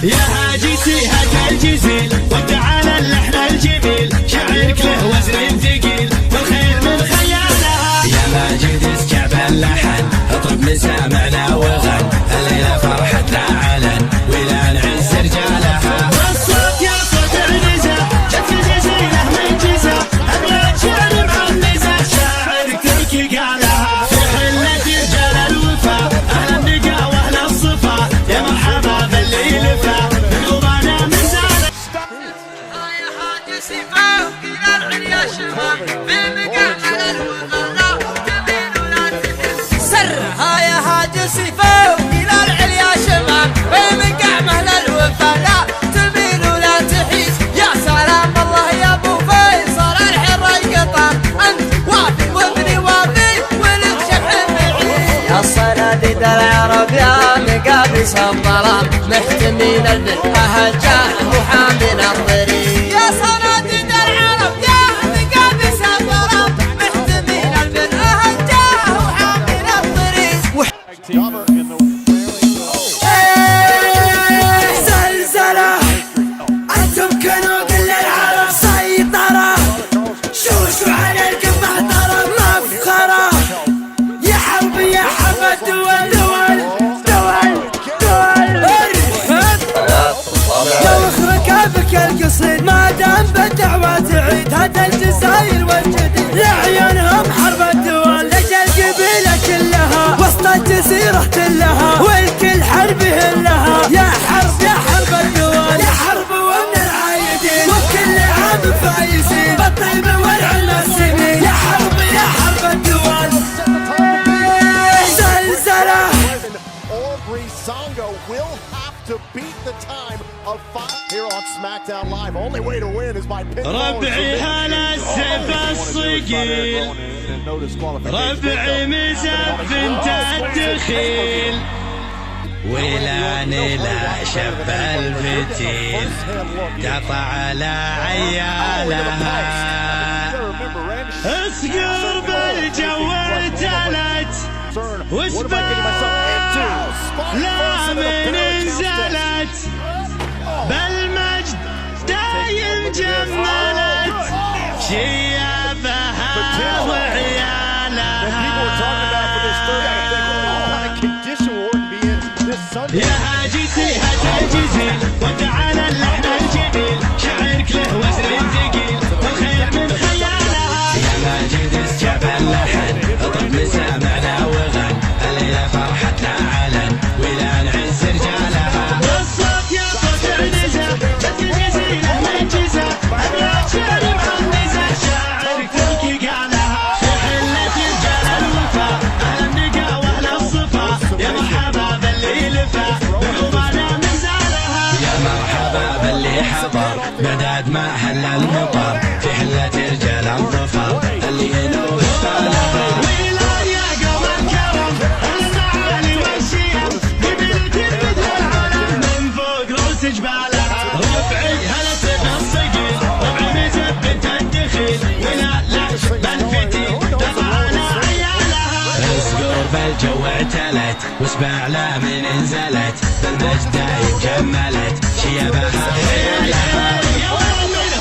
يا هاجسي هات الجزيل وتعالى اللحن الجميل، شعرك له وزن ثقيل والخير من خيالها. يا ماجد اسكب اللحن اطرب مسامعنا وغن، الليلة فرحتنا علن ولا نعز رجالها. والصوت يا صوت النزا جت الجزيلة من جزا، أبيات شعر معنزة شاعر تركي قالها. في حلة رجال الوفا أهل النقا وأهل الصفا، يا مرحبا باللي لفا بقلوبنا من زالة. يا هاجسي فوق إلى العليا شباب بمقام الوفا تميل ولا تحس. سرها يا هاجسي فوق إلى العليا شباب بمقام الوفا لا تميل ولا تحيس. يا سلام الله يا ابو فيصل الحر القطر، انت وافي وابني وافي ولك شبح بعيد. يا صناديد العرب يا مقابس الظلام، محتمين البرهة جاه وحامين الضريب. يا صناديد العرب يا مقابس الظلام، محتمين البرهة جاه وحامين الضريب. زلزلة انتم كنوق للعرب سيطرة، شوشو على القمة ضرب مفخرة. يا حرب يا حرب الدول دول دول دول لو اخرك بك القصيد ما دام بالدعوة تعيد. هذا الجزائر والجديد لعيونهم حرب الدول، لجل قبيلة كلها وسط الجزيرة كلها والكل حرب لها. يا حرب يا حرب الدول يا حرب ومن العايدين وكل عام فايزين بالطيب والعلم السنين. يا حرب يا حرب الدول زلزلة. Breezango will have to beat the time of 5 here on SmackDown Live. Only way to win is by pinfall. ربعي هلا السيف الصقيل، ربعي مزف انت الدخيل، ولا نلا شب الفتيل قطع على عيالها. اصقر بالجو ارتلت وسباع لا من انزلت، بالمجد دايم جملت شيابها وعيالها. يا هاجسي هات الجزيل وتعالى اللحن الجميل، شعرك له وزن ثقيل والخير من خيالها. يا ماجد اسكب اللحن اطرب مسامعنا وغن، الليلة فرحتنا علن ولا نعز رجالها. والصوت يا صوت النزا جت الجزيلة من جزا، أبيات شعر معنزة شاعر تركي قالها. في حلة رجال الوفا أهل النقا وأهل الصفا، يا مرحبا باللي لفا بقلوبنا من زالها. يا مرحبا باللي حضر بعداد ما حل المطر، في حلة رجال الظفر اللي ينوب بالها. ولاية قوم الكرم المعالي والشيم، قبيلة مثل العلم من فوق رؤوس جبالها. ربعي هلا سيف الصقيل، ربعي مزب بنت الدخيل، ولا لا بالفتيل تضع على عيالها. اصقر بالجو اعتلت وسباع لا من انزلت، بالمجد دايم جملت شيابها وعيالها. يا ولد